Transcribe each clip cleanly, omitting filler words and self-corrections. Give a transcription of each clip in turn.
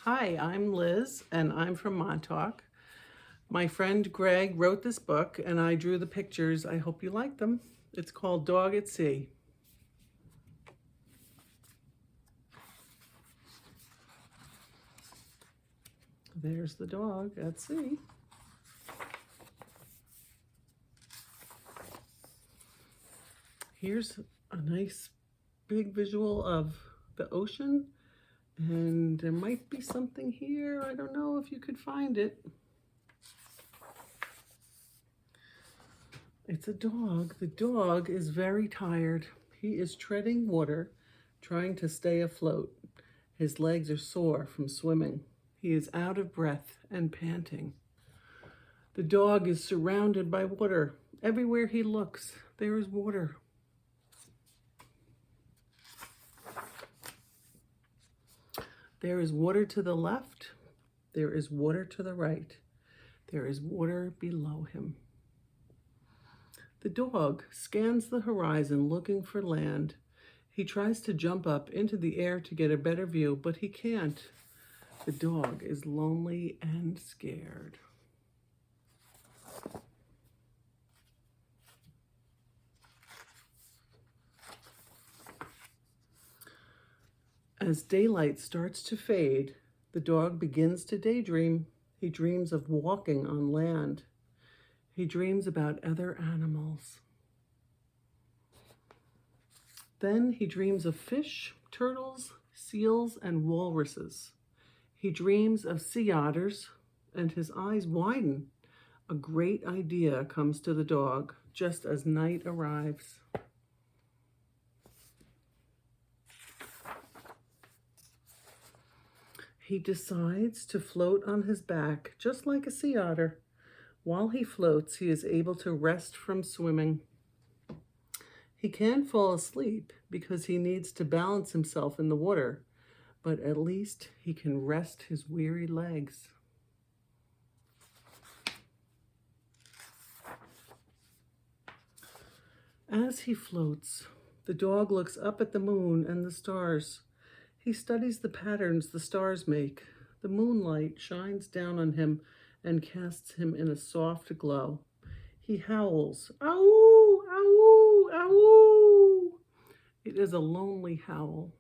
Hi, I'm Liz, and I'm from Montauk. My friend Greg wrote this book, and I drew the pictures. I hope you like them. It's called Dog at Sea. There's the dog at sea. Here's a nice big visual of the ocean, and there might be something here. I don't know if you could find it. It's a dog. The dog is very tired. He is treading water, trying to stay afloat. His legs are sore from swimming. He is out of breath and panting. The dog is surrounded by water. Everywhere he looks, there is water. There is water to the left. There is water to the right. There is water below him. The dog scans the horizon looking for land. He tries to jump up into the air to get a better view, but he can't. The dog is lonely and scared. As daylight starts to fade, the dog begins to daydream. He dreams of walking on land. He dreams about other animals. Then he dreams of fish, turtles, seals, and walruses. He dreams of sea otters, and his eyes widen. A great idea comes to the dog just as night arrives. He decides to float on his back, just like a sea otter. While he floats, he is able to rest from swimming. He can't fall asleep because he needs to balance himself in the water, but at least he can rest his weary legs. As he floats, the dog looks up at the moon and the stars. He studies the patterns the stars make. The moonlight shines down on him and casts him in a soft glow. He howls, "Ow, ow, ow." It is a lonely howl.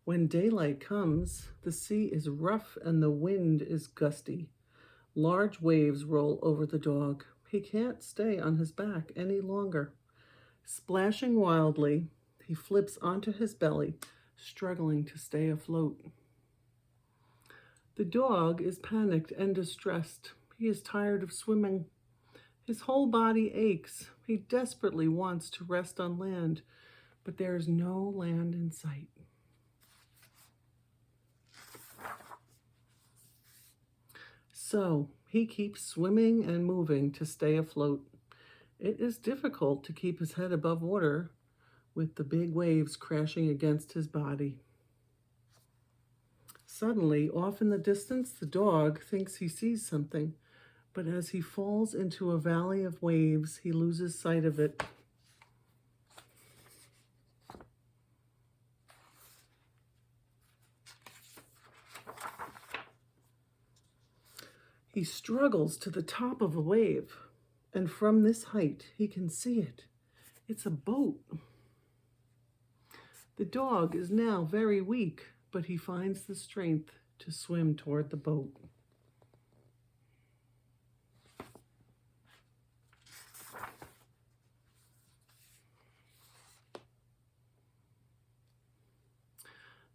When daylight comes, the sea is rough and the wind is gusty. Large waves roll over the dog. He can't stay on his back any longer. Splashing wildly, he flips onto his belly, struggling to stay afloat. The dog is panicked and distressed. He is tired of swimming. His whole body aches. He desperately wants to rest on land, but there is no land in sight. So he keeps swimming and moving to stay afloat. It is difficult to keep his head above water with the big waves crashing against his body. Suddenly, off in the distance, the dog thinks he sees something, but as he falls into a valley of waves, he loses sight of it. He struggles to the top of a wave, and from this height, he can see it. It's a boat. The dog is now very weak, but he finds the strength to swim toward the boat.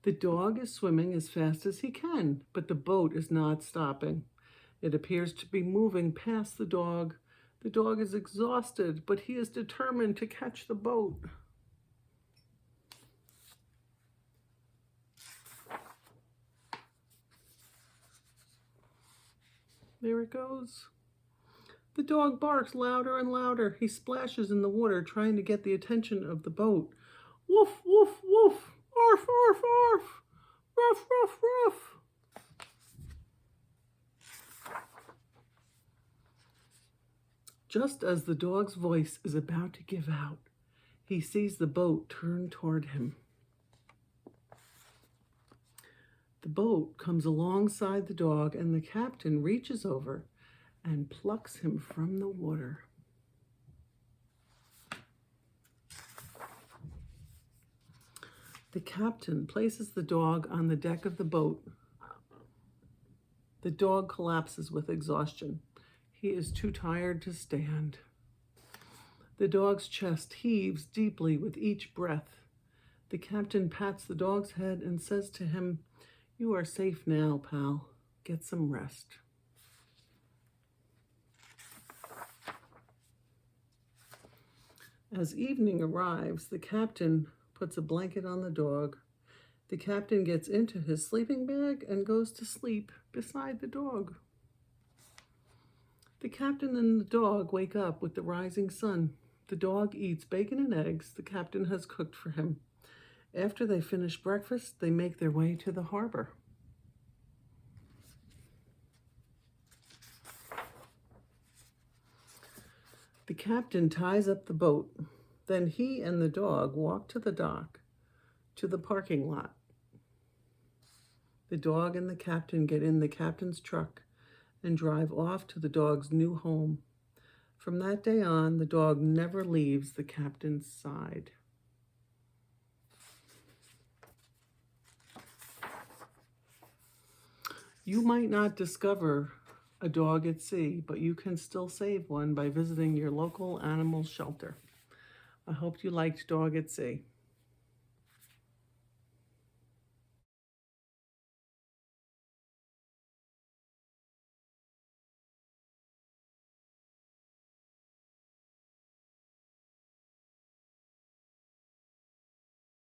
The dog is swimming as fast as he can, but the boat is not stopping. It appears to be moving past the dog. The dog is exhausted, but he is determined to catch the boat. There it goes. The dog barks louder and louder. He splashes in the water, trying to get the attention of the boat. Woof, woof, woof. Arf, arf, arf. Ruff, ruff, ruff. Just as the dog's voice is about to give out, he sees the boat turn toward him. The boat comes alongside the dog, and the captain reaches over and plucks him from the water. The captain places the dog on the deck of the boat. The dog collapses with exhaustion. He is too tired to stand. The dog's chest heaves deeply with each breath. The captain pats the dog's head and says to him, "You are safe now, pal. Get some rest." As evening arrives, the captain puts a blanket on the dog. The captain gets into his sleeping bag and goes to sleep beside the dog. The captain and the dog wake up with the rising sun. The dog eats bacon and eggs the captain has cooked for him. After they finish breakfast, they make their way to the harbor. The captain ties up the boat. Then he and the dog walk to the dock, to the parking lot. The dog and the captain get in the captain's truck and drive off to the dog's new home. From that day on, the dog never leaves the captain's side. You might not discover a dog at sea, but you can still save one by visiting your local animal shelter. I hope you liked Dog at Sea.